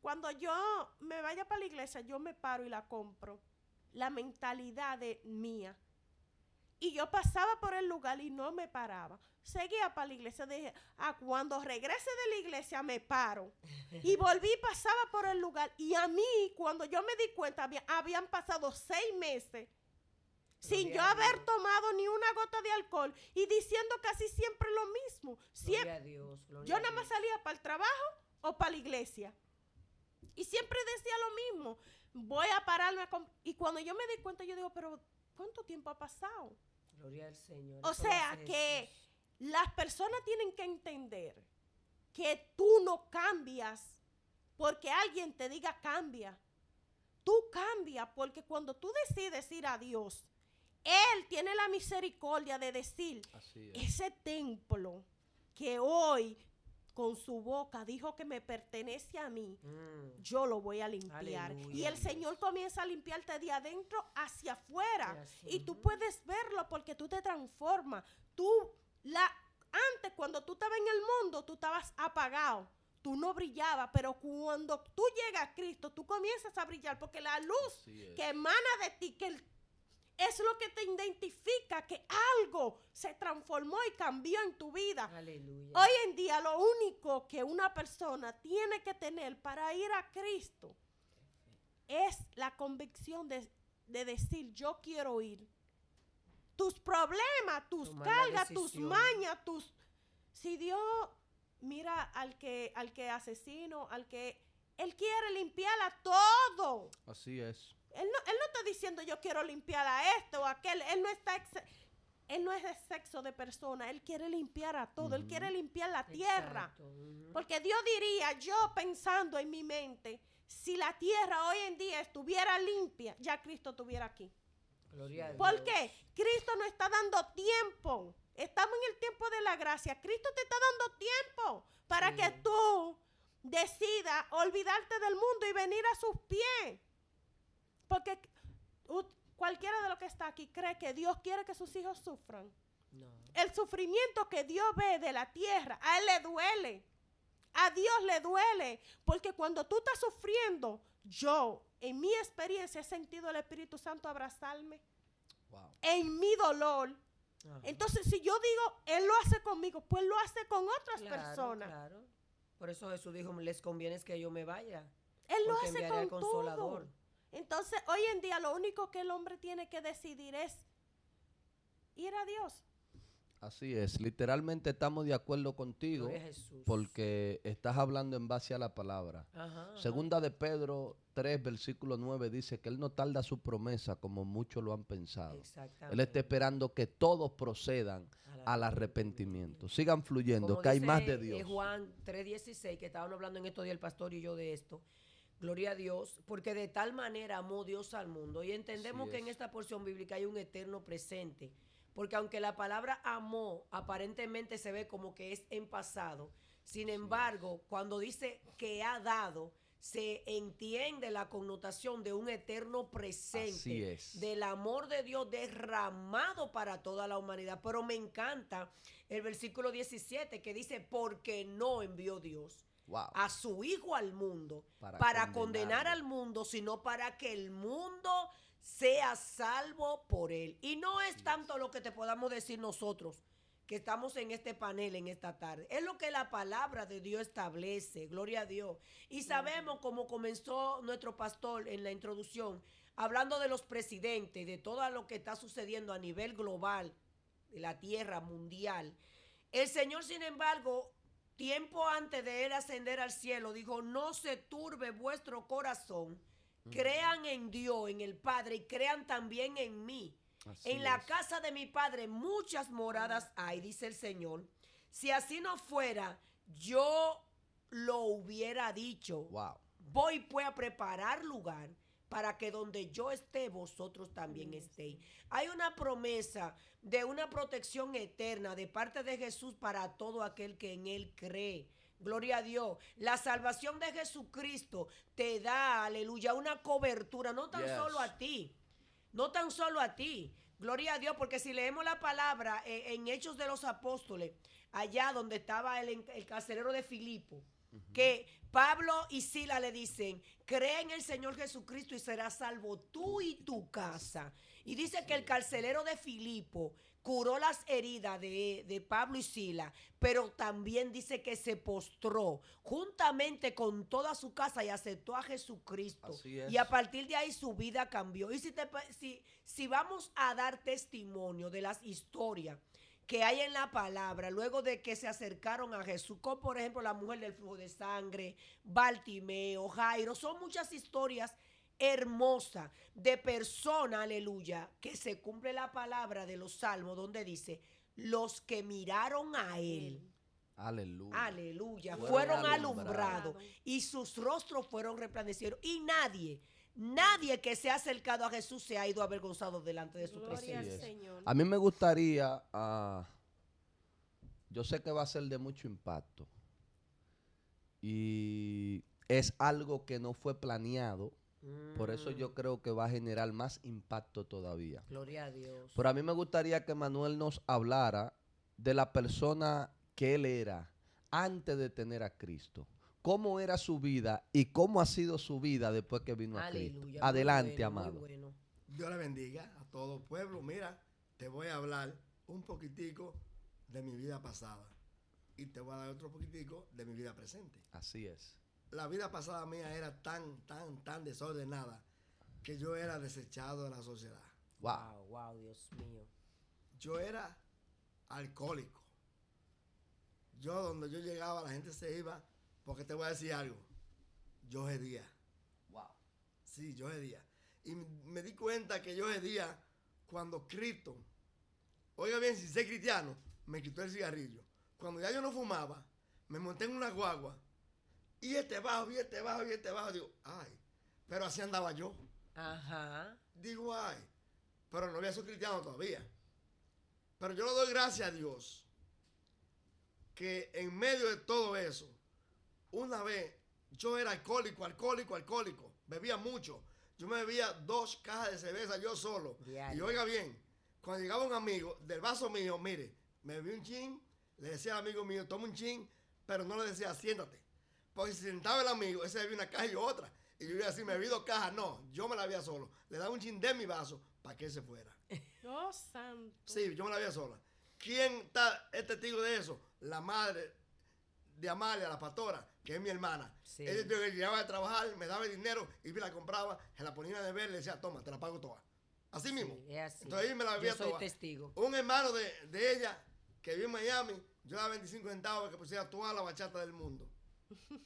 Cuando yo me vaya para la iglesia, yo me paro y la compro. La mentalidad de mía. Y yo pasaba por el lugar y no me paraba. Seguía para la iglesia. Dije, cuando regrese de la iglesia me paro. Y volví, pasaba por el lugar. Y a mí, cuando yo me di cuenta, habían pasado 6 meses sin yo Gloria a haber Dios. tomado ni una gota de alcohol y diciendo casi siempre lo mismo. Gloria Siempre, a Dios. Gloria yo a nada más Dios. salía para el trabajo o para la iglesia. Y siempre decía lo mismo. Voy a pararme y cuando yo me di cuenta, yo digo, pero ¿cuánto tiempo ha pasado? Gloria al Señor. O Eso lo sea hace que Jesús. las personas tienen que entender que tú no cambias porque alguien te diga cambia. Tú cambias porque cuando tú decides ir a Dios, Él tiene la misericordia de decir, Así es. ese templo que hoy con su boca dijo que me pertenece a mí, yo lo voy a limpiar. Aleluya. Y el Señor comienza a limpiarte de adentro hacia afuera. Sí, así. Y tú puedes verlo porque tú te transformas. Antes, cuando tú estabas en el mundo, tú estabas apagado. Tú no brillabas, pero cuando tú llegas a Cristo, tú comienzas a brillar porque la luz Así es. que emana de ti, es lo que te identifica que algo se transformó y cambió en tu vida. Aleluya. Hoy en día lo único que una persona tiene que tener para ir a Cristo es la convicción de decir yo quiero ir. Tus problemas, tus Tomar la cargas, tus decisión. mañas, si Dios mira al que asesino, Él quiere limpiar a todo. Así es. Él no está diciendo yo quiero limpiar a este o a aquel. Él no es de sexo de persona. Él quiere limpiar a todo. Él quiere limpiar la tierra. Exacto. Ujú. Porque Dios diría, yo pensando en mi mente, si la tierra hoy en día estuviera limpia, ya Cristo estuviera aquí. Gloria a Dios. ¿Por qué? Cristo nos está dando tiempo. Estamos en el tiempo de la gracia. Cristo te está dando tiempo para Sí. que tú decida olvidarte del mundo y venir a sus pies. Porque cualquiera de los que está aquí cree que Dios quiere que sus hijos sufran. No. El sufrimiento que Dios ve de la tierra, a Él le duele. A Dios le duele. Porque cuando tú estás sufriendo, yo, en mi experiencia, he sentido el Espíritu Santo abrazarme. Wow. En mi dolor. Ajá. Entonces, si yo digo, Él lo hace conmigo, pues lo hace con otras personas. Claro. Por eso Jesús dijo, les conviene es que yo me vaya. Él lo porque hace enviaré al con Consolador. todo. Entonces, hoy en día, lo único que el hombre tiene que decidir es ir a Dios. Así es, literalmente estamos de acuerdo contigo Gloria a Jesús. porque estás hablando en base a la palabra. Ajá. Segunda de Pedro 3, versículo 9 dice que Él no tarda su promesa como muchos lo han pensado. Exactamente. Él está esperando que todos procedan al arrepentimiento. Sigan fluyendo, Como que hay dice, más de Dios. Juan 3:16, que estaban hablando en estos días el pastor y yo de esto. Gloria a Dios, porque de tal manera amó Dios al mundo. Y entendemos Así que en es. esta porción bíblica hay un eterno presente. Porque aunque la palabra amó aparentemente se ve como que es en pasado, sin embargo, cuando dice que ha dado, se entiende la connotación de un eterno Así presente, es. del amor de Dios derramado para toda la humanidad. Pero me encanta el versículo 17 que dice, porque no envió Dios Wow. a su Hijo al mundo Para para condenar condenarlo. al mundo, sino para que el mundo sea salvo por él. Y no es tanto lo que te podamos decir nosotros que estamos en este panel en esta tarde. Es lo que la palabra de Dios establece, gloria a Dios. Y sabemos cómo comenzó nuestro pastor en la introducción, hablando de los presidentes, de todo lo que está sucediendo a nivel global, de la tierra mundial. El Señor, sin embargo, tiempo antes de él ascender al cielo, dijo, no se turbe vuestro corazón, crean en Dios, en el Padre, y crean también en mí. Así En la es. casa de mi Padre muchas moradas hay, dice el Señor. Si así no fuera, yo lo hubiera dicho. Wow. Voy pues a preparar lugar para que donde yo esté, vosotros también estéis. Hay una promesa de una protección eterna de parte de Jesús para todo aquel que en Él cree. Gloria a Dios. La salvación de Jesucristo te da, aleluya, una cobertura, no tan Yes. solo a ti, no tan solo a ti. Gloria a Dios, porque si leemos la palabra en Hechos de los Apóstoles, allá donde estaba el carcelero de Filipo, que Pablo y Sila le dicen, cree en el Señor Jesucristo y serás salvo tú y tu casa. Y dice que el carcelero de Filipo curó las heridas de Pablo y Sila, pero también dice que se postró juntamente con toda su casa y aceptó a Jesucristo. Así es. Y a partir de ahí su vida cambió. Y si vamos a dar testimonio de las historias que hay en la palabra, luego de que se acercaron a Jesús, como por ejemplo la mujer del flujo de sangre, Bartimeo, Jairo, son muchas historias hermosas de personas, aleluya, que se cumple la palabra de los salmos donde dice, los que miraron a él, Aleluya. aleluya, Fueron fueron alumbrados. alumbrados y sus rostros fueron resplandecidos y nadie que se ha acercado a Jesús se ha ido avergonzado delante de su Gloria Así al presencia. es. Señor. A mí me gustaría, yo sé que va a ser de mucho impacto y es algo que no fue planeado, por eso yo creo que va a generar más impacto todavía. Gloria a Dios. Pero a mí me gustaría que Manuel nos hablara de la persona que él era antes de tener a Cristo. Cómo era su vida y cómo ha sido su vida después que vino a Cristo. Aleluya. Adelante, Muy bueno, amado. muy bueno. Dios le bendiga a todo pueblo. Mira, te voy a hablar un poquitico de mi vida pasada y te voy a dar otro poquitico de mi vida presente. Así es. La vida pasada mía era tan desordenada que yo era desechado de la sociedad. Wow. Wow, Dios mío. Yo era alcohólico. Yo donde yo llegaba la gente se iba, porque te voy a decir algo, yo hedía. Wow. Sí, yo hedía. Y me di cuenta que yo hedía cuando Cristo, oiga bien, si soy cristiano, me quitó el cigarrillo. Cuando ya yo no fumaba, me monté en una guagua y este bajo, y este bajo, y este bajo. Digo, ay, pero así andaba yo. Ajá. Digo, ay, pero no había sido cristiano todavía. Pero yo le doy gracias a Dios que en medio de todo eso, una vez, yo era alcohólico. Bebía mucho. Yo me bebía 2 cajas de cerveza yo solo. Diario. Y oiga bien, cuando llegaba un amigo del vaso mío, mire, me bebí un chin, le decía al amigo mío, toma un chin, pero no le decía, siéntate. Porque si sentaba el amigo, ese bebía una caja y yo otra. Y yo iba a decir, me bebí 2 cajas. No, yo me la bebía solo. Le daba un chin de mi vaso para que él se fuera. Oh, santo. Sí, yo me la bebía sola. ¿Quién es testigo de eso? La madre de Amalia, la pastora, que es mi hermana. Sí. Ella llegaba de trabajar, me daba el dinero y me la compraba, se la ponía de ver y le decía, toma, te la pago toda. Así mismo. Sí, es así. Entonces ahí me la bebía Yo soy toda. testigo. Un hermano de ella, que vive en Miami, yo le daba 25 centavos para que pusiera toda la bachata del mundo.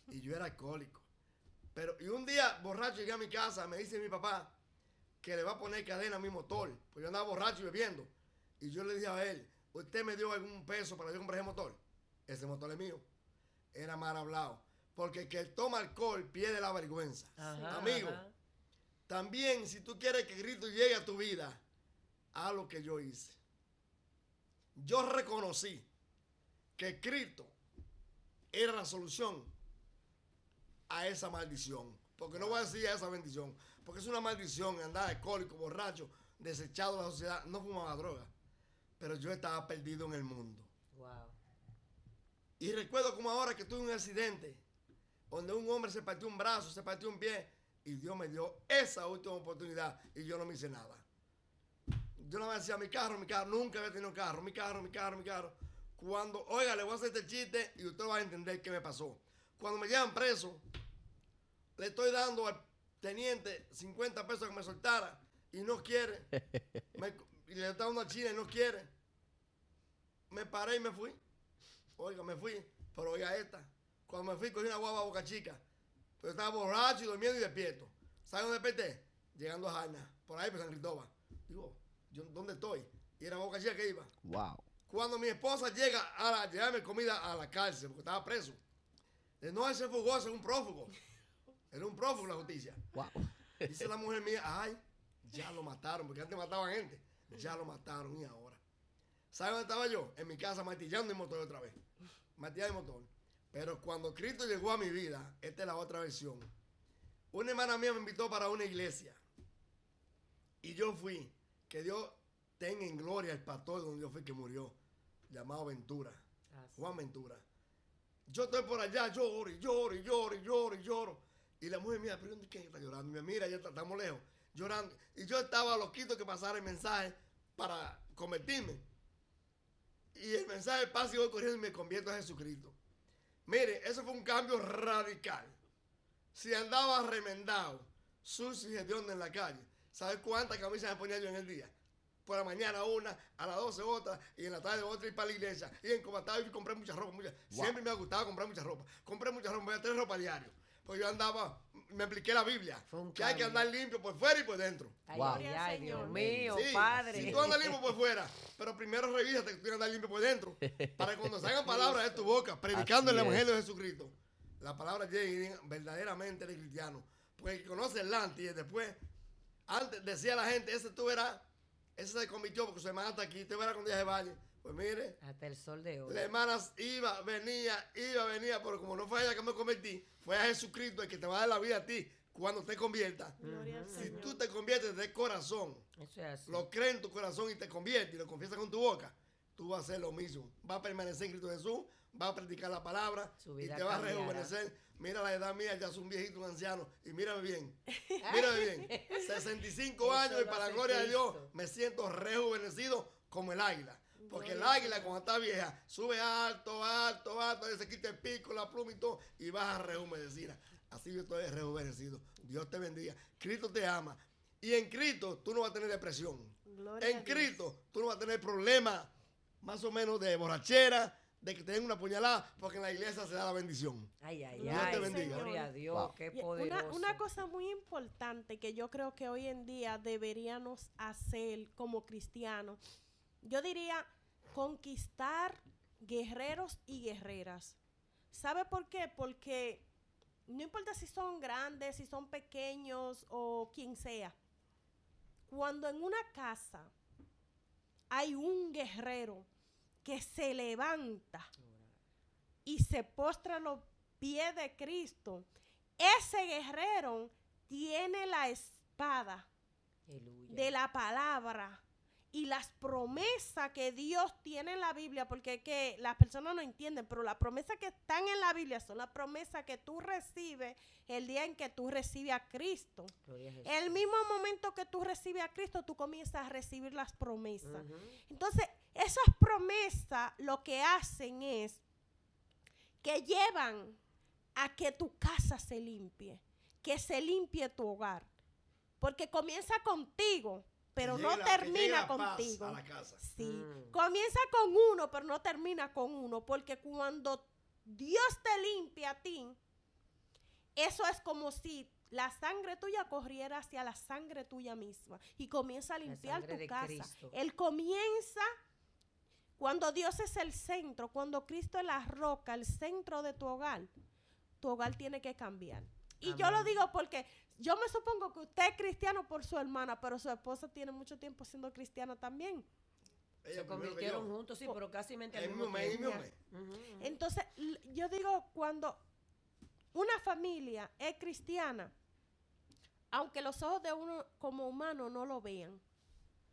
Y yo era alcohólico. Y un día, borracho, llegué a mi casa, me dice mi papá que le va a poner cadena a mi motor. Pues yo andaba borracho y bebiendo. Y yo le dije a él, ¿usted me dio algún peso para yo comprar ese motor? Ese motor es mío. Era mal hablado. Porque el que toma alcohol pierde la vergüenza. Ajá, Amigo, ajá. también si tú quieres que Cristo llegue a tu vida, haz lo que yo hice. Yo reconocí que Cristo era la solución a esa maldición. Porque no voy a decir a esa bendición. Porque es una maldición andar alcohólico, borracho, desechado de la sociedad. No fumaba droga. Pero yo estaba perdido en el mundo. Wow. Y recuerdo como ahora que tuve un accidente donde un hombre se partió un brazo, se partió un pie y Dios me dio esa última oportunidad y yo no me hice nada. Yo no me decía mi carro, nunca había tenido carro, mi carro. Cuando, oiga, le voy a hacer este chiste y usted va a entender qué me pasó. Cuando me llevan preso, le estoy dando al teniente 50 pesos que me soltara y no quiere. Y le está dando a China y no quiere. Me paré y me fui. Oiga, me fui. Pero oiga esta. Cuando me fui, cogí una guagua a Boca Chica. Pero estaba borracho y durmiendo y despierto. ¿Sabe dónde desperté? Llegando a Jaina. Por ahí, por San Cristóbal. Digo, ¿dónde estoy? Y era a Boca Chica que iba. Wow. Cuando mi esposa llega a llevarme comida a la cárcel, porque estaba preso. No, él se fugó, ese es un prófugo. Era un prófugo la justicia. Wow. Dice la mujer mía, ay, ya lo mataron, porque antes mataban gente. Ya lo mataron y ahora. ¿Sabe dónde estaba yo? En mi casa martillando el motor otra vez. Martillando el motor. Pero cuando Cristo llegó a mi vida, esta es la otra versión. Una hermana mía me invitó para una iglesia. Y yo fui. Que Dios tenga en gloria el pastor donde yo fui que murió. Llamado Ventura. Juan Ventura. Yo estoy por allá, lloro. Y la mujer mía, ¿pero dónde qué está llorando? Y me mira, ya estamos lejos, llorando. Y yo estaba loquito que pasara el mensaje para convertirme. Y el mensaje pasa y voy corriendo y me convierto a Jesucristo. Mire, eso fue un cambio radical. Si andaba remendado, sucio y hediondo en la calle, ¿sabes cuántas camisas me ponía yo en el día? Por la mañana una, a las 12 otra, y en la tarde otra y para la iglesia. Y en Comatado y compré mucha ropa. Wow. Siempre me ha gustado comprar mucha ropa. Compré mucha ropa, voy a tener ropa diario. Pues yo andaba, me expliqué la Biblia, que hay que andar limpio por fuera y por dentro. Ay, Dios mío, sí, Padre. Si tú andas limpio por fuera, pero primero revísate que tú andas limpio por dentro, para que cuando salgan palabras de tu boca, predicando el Evangelio de Jesucristo, las palabras lleguen verdaderamente de cristiano. Porque el que conoce el antes y el después, antes decía la gente, ese tú verás, ese se convirtió porque su hermana está aquí, te verás cuando ella se vaya. Pues mire, hasta el sol de hoy. la hermana iba, venía, pero como no fue a ella que me convertí, fue a Jesucristo el que te va a dar la vida a ti cuando te conviertas. Si tú te conviertes de corazón, eso es así. lo crees en tu corazón y te conviertes y lo confiesas con tu boca, tú vas a hacer lo mismo. Vas a permanecer en Cristo Jesús, vas a predicar la palabra y te vas a rejuvenecer. Mira la edad mía, ya soy un viejito, un anciano. Y mírame bien, 65 años y para la gloria de Dios me siento rejuvenecido como el águila. Porque el águila cuando está vieja sube alto, y se quita el pico, la pluma y todo, y vas a rejuvenecer. Así yo estoy rejuvenecido. Dios te bendiga. Cristo te ama. Y en Cristo tú no vas a tener depresión. En Cristo tú no vas a tener problemas más o menos de borrachera, de que te den una puñalada, porque en la iglesia se da la bendición. Dios te bendiga. Gloria a Dios, Wow. qué poderoso. Una cosa muy importante que yo creo que hoy en día deberíamos hacer como cristianos, yo diría conquistar guerreros y guerreras. ¿Sabe por qué? Porque no importa si son grandes, si son pequeños o quien sea. Cuando en una casa hay un guerrero que se levanta y se postra a los pie de Cristo, ese guerrero tiene la espada Aleluya. de la palabra y las promesas que Dios tiene en la Biblia, porque es que las personas no entienden, pero las promesas que están en la Biblia son las promesas que tú recibes el día en que tú recibes a Cristo. Gloria a Jesús. El mismo momento que tú recibes a Cristo, tú comienzas a recibir las promesas. Ujú. Entonces, esas promesas lo que hacen es que llevan a que tu casa se limpie, que se limpie tu hogar, porque comienza contigo, pero Que no llegue la- que llegue termina la paz contigo. a la casa. Sí, Mm. comienza con uno, pero no termina con uno, porque cuando Dios te limpia a ti, eso es como si la sangre tuya corriera hacia la sangre tuya misma y comienza a limpiar sangre tu de casa. Cristo. Él comienza cuando Dios es el centro, cuando Cristo es la roca, el centro de tu hogar tiene que cambiar. Y yo lo Amén. digo porque yo me supongo que usted es cristiano por su hermana, pero su esposa tiene mucho tiempo siendo cristiana también. Ella Se primero que convirtieron yo. juntos, sí, pero casi al El mismo mismo mes, el tiempo. mismo mes. Ujú, ujú. Entonces, yo digo, cuando una familia es cristiana, aunque los ojos de uno como humano no lo vean,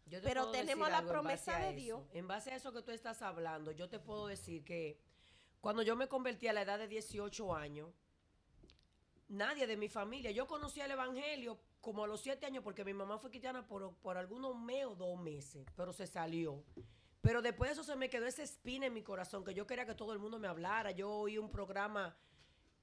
Yo te pero puedo tenemos decir la algo en promesa base a de eso. Dios. En base a eso que tú estás hablando, yo te puedo decir que cuando yo me convertí a la edad de 18 años, nadie de mi familia, yo conocí el evangelio como a los 7 años porque mi mamá fue cristiana por algunos meses o 2 meses, pero se salió. Pero después de eso se me quedó esa espina en mi corazón, que yo quería que todo el mundo me hablara. Yo oí un programa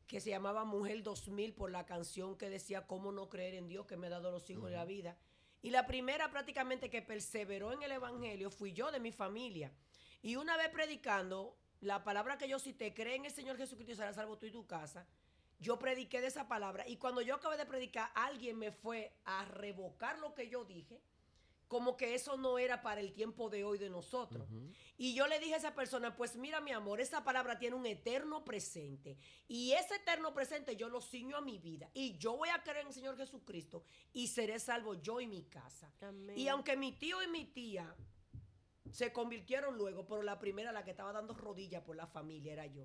que se llamaba Mujer 2000 por la canción que decía cómo no creer en Dios que me ha dado los hijos de la vida. Y la primera prácticamente que perseveró en el evangelio fui yo de mi familia. Y una vez predicando, la palabra que yo cité, cree en el Señor Jesucristo y serás salvo tú y tu casa, yo prediqué de esa palabra. Y cuando yo acabé de predicar, alguien me fue a revocar lo que yo dije, como que eso no era para el tiempo de hoy de nosotros. Ujú. Y yo le dije a esa persona, pues mira mi amor, esa palabra tiene un eterno presente. Y ese eterno presente yo lo ciño a mi vida. Y yo voy a creer en el Señor Jesucristo y seré salvo yo y mi casa. Amén. Y aunque mi tío y mi tía se convirtieron luego, pero la primera, la que estaba dando rodillas por la familia, era yo.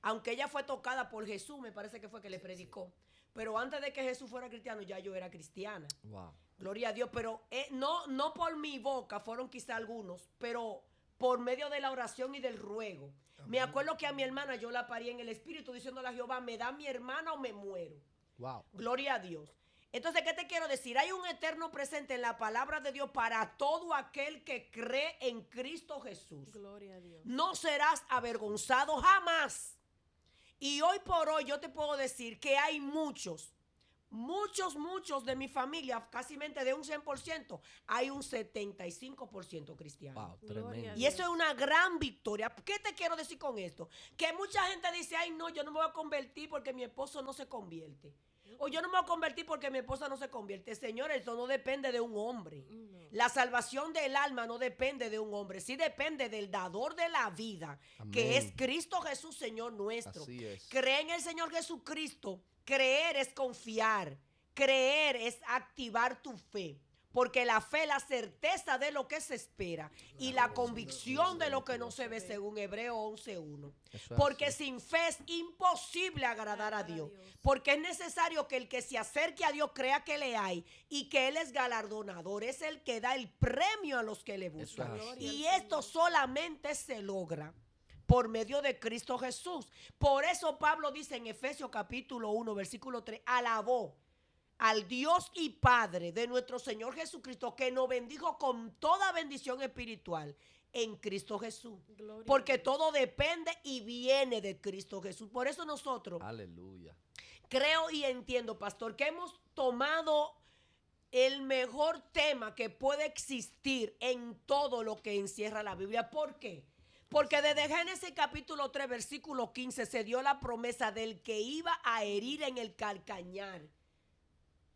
Aunque ella fue tocada por Jesús, me parece que fue que le predicó. Pero antes de que Jesús fuera cristiano, ya yo era cristiana. Wow. Gloria a Dios, pero no por mi boca, fueron quizá algunos, pero por medio de la oración y del ruego. Me acuerdo que a mi hermana yo la parí en el espíritu diciéndole a Jehová, ¿me da mi hermana o me muero? Wow. Gloria a Dios. Entonces, ¿qué te quiero decir? Hay un eterno presente en la palabra de Dios para todo aquel que cree en Cristo Jesús. Gloria a Dios. No serás avergonzado jamás. Y hoy por hoy yo te puedo decir que hay muchos de mi familia, casi de un 100%, hay un 75% cristiano. Wow, Gloria tremendo. a Y eso es una gran victoria. ¿Qué te quiero decir con esto? Que mucha gente dice, ay no, yo no me voy a convertir porque mi esposo no se convierte. O yo no me voy a convertir porque mi esposa no se convierte. Señores, eso no depende de un hombre. No. La salvación del alma no depende de un hombre. Sí depende del dador de la vida, Amén. que es Cristo Jesús, Señor nuestro. Así es. Cree en el Señor Jesucristo. Creer es confiar. Creer es activar tu fe. Porque la fe es la certeza de lo que se espera y la convicción de lo que no se ve, según Hebreo 11:1. Eso es Porque así. sin fe es imposible agradar a Dios. Porque es necesario que el que se acerque a Dios crea que le hay y que Él es galardonador. Es el que da el premio a los que le buscan. Eso es así. Y esto solamente se logra por medio de Cristo Jesús. Por eso Pablo dice en Efesios capítulo 1, versículo 3, alabó al Dios y Padre de nuestro Señor Jesucristo, que nos bendijo con toda bendición espiritual en Cristo Jesús. Gloria a Porque Dios. todo depende y viene de Cristo Jesús. Por eso nosotros Aleluya. creo y entiendo, pastor, que hemos tomado el mejor tema que puede existir en todo lo que encierra la Biblia. ¿Por qué? Porque desde Génesis capítulo 3, versículo 15, se dio la promesa del que iba a herir en el calcañar.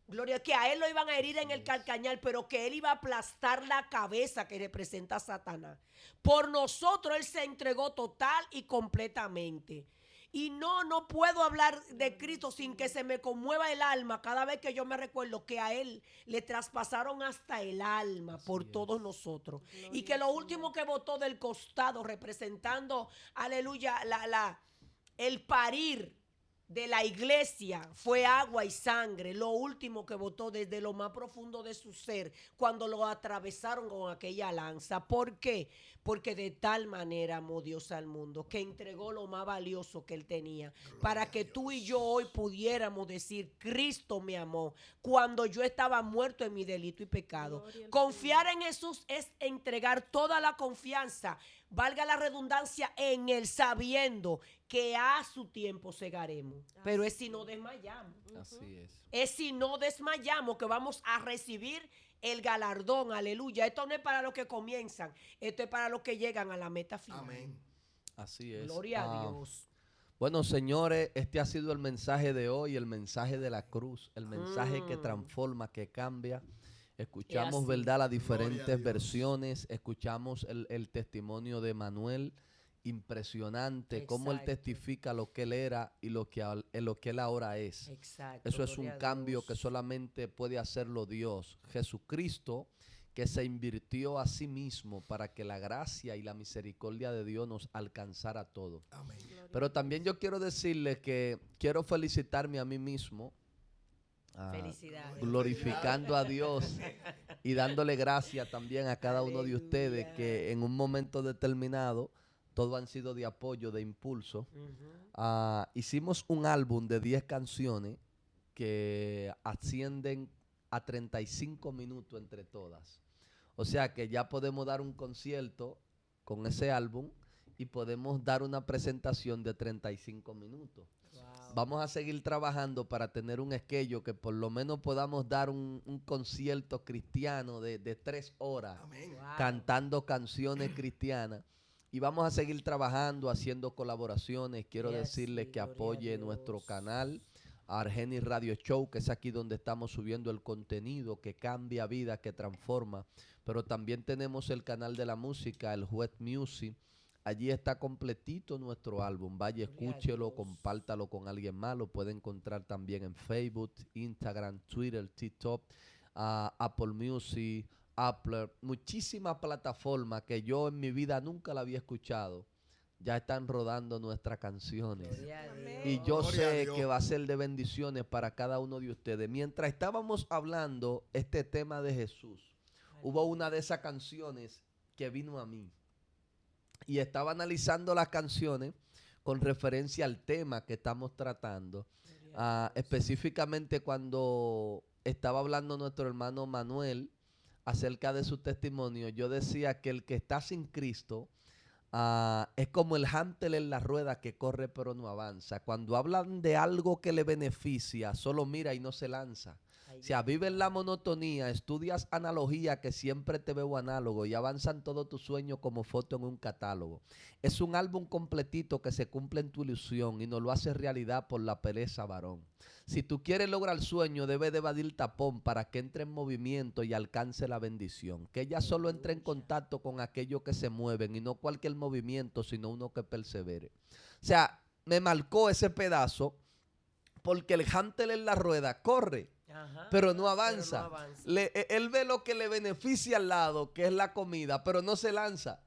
Gloria, que a él lo iban a herir en el calcañar, pero que él iba a aplastar la cabeza que representa a Satanás. Por nosotros él se entregó total y completamente. Y no puedo hablar de Cristo sin que se me conmueva el alma cada vez que yo me recuerdo que a él le traspasaron hasta el alma por todos nosotros. Y que lo último que botó del costado representando, aleluya, el parir de la iglesia fue agua y sangre, lo último que botó desde lo más profundo de su ser cuando lo atravesaron con aquella lanza. ¿Por qué? Porque de tal manera amó Dios al mundo que entregó lo más valioso que él tenía para que tú y yo hoy pudiéramos decir: Cristo me amó cuando yo estaba muerto en mi delito y pecado. Confiar en Jesús es entregar toda la confianza, valga la redundancia, en él, sabiendo que a su tiempo cegaremos. Pero es si no desmayamos. Así es. Es si no desmayamos que vamos a recibir el galardón. Aleluya. Esto no es para los que comienzan, esto es para los que llegan a la meta final. Amén. Así es. Gloria a Dios. Bueno, señores, este ha sido el mensaje de hoy, el mensaje de la cruz, el mensaje que transforma, que cambia. Escuchamos, así. ¿verdad?, las Gloria a diferentes Dios. versiones. Escuchamos el testimonio de Manuel. Impresionante cómo él Exacto. testifica lo que él era y lo que él ahora es. Exacto. Eso es un gloria a cambio Dios. que solamente puede hacerlo Dios. Jesucristo, que se invirtió a sí mismo para que la gracia y la misericordia de Dios nos alcanzara a todos. Amén. Pero también yo quiero decirle que quiero felicitarme a mí mismo, Felicidades. glorificando a Dios y dándole gracias también a cada uno de ustedes Aleluya. que en un momento determinado todos han sido de apoyo, de impulso. Ujú. Hicimos un álbum de 10 canciones que ascienden a 35 minutos entre todas. O sea que ya podemos dar un concierto con ese álbum y podemos dar una presentación de 35 minutos. Wow. Vamos a seguir trabajando para tener un esquello que por lo menos podamos dar un concierto cristiano de 3 horas Amén. Wow. cantando canciones cristianas. Y vamos a seguir trabajando, haciendo colaboraciones. Quiero Y decirle así, que gloria a apoye nuestro Dios. canal, Argeni Radio Show, que es aquí donde estamos subiendo el contenido que cambia vida, que transforma. Pero también tenemos el canal de la música, el Wet Music. Allí está completito nuestro álbum. Vaya, Gloria a escúchelo, Dios. compártalo con alguien más. Lo puede encontrar también en Facebook, Instagram, Twitter, TikTok, Apple Music, Apple, muchísimas plataformas que yo en mi vida nunca la había escuchado. Ya están rodando nuestras canciones. Gloria a Dios. Y yo Gloria a sé Dios. que va a ser de bendiciones para cada uno de ustedes. Mientras estábamos hablando este tema de Jesús, hubo una de esas canciones que vino a mí. Y estaba analizando las canciones con referencia al tema que estamos tratando. Gloria a Dios. Específicamente cuando estaba hablando nuestro hermano Manuel acerca de su testimonio, yo decía que el que está sin Cristo es como el hámster en la rueda que corre pero no avanza. Cuando hablan de algo que le beneficia, solo mira y no se lanza. Ay, O sea, vive en la monotonía, estudias analogía, que siempre te veo análogo, y avanzan todos tus sueños como foto en un catálogo. Es un álbum completito que se cumple en tu ilusión y no lo hace realidad por la pereza, varón. Si tú quieres lograr el sueño, debes de evadir tapón para que entre en movimiento y alcance la bendición. Que ella solo entre en contacto con aquellos que se mueven y no cualquier movimiento, sino uno que persevere. O sea, me marcó ese pedazo porque el hámster en la rueda corre, Ajá. pero no avanza. Pero no avanza. Él ve lo que le beneficia al lado, que es la comida, pero no se lanza.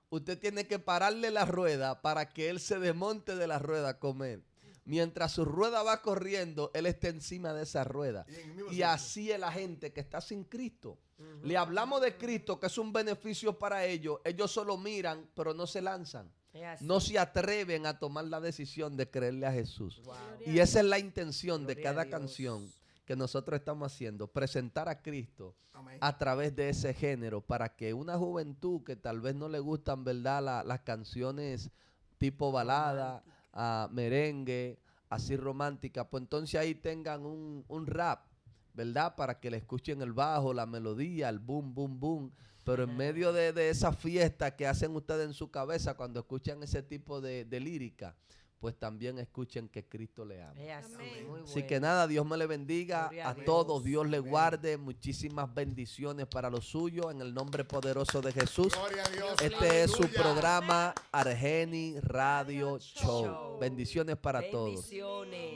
Usted tiene que pararle la rueda para que él se desmonte de la rueda a comer. Mientras su rueda va corriendo, él está encima de esa rueda. Y en el mismo Y sitio. así es la gente que está sin Cristo. Le hablamos de Cristo, que es un beneficio para ellos. Ellos solo miran, pero no se lanzan. Es así. No se atreven a tomar la decisión de creerle a Jesús. Wow. Y esa es la intención de Gloria a cada Dios. canción que nosotros estamos haciendo, presentar a Cristo Amén. a través de ese género, para que una juventud que tal vez no le gustan, ¿verdad?, las canciones tipo balada, merengue, así romántica, pues entonces ahí tengan un rap, ¿verdad?, para que le escuchen el bajo, la melodía, el boom, boom, boom. Pero en medio de esa fiesta que hacen ustedes en su cabeza cuando escuchan ese tipo de lírica, pues también escuchen que Cristo le ama. Es así. Amén. Muy Así bueno. que nada, Dios me le bendiga Gloria a a Dios. todos, Dios le Amén. guarde, muchísimas bendiciones para los suyos en el nombre poderoso de Jesús. Gloria a Dios. Este es su Aleluya. programa Argeni Radio Show. Show. Bendiciones para todos. Bendiciones.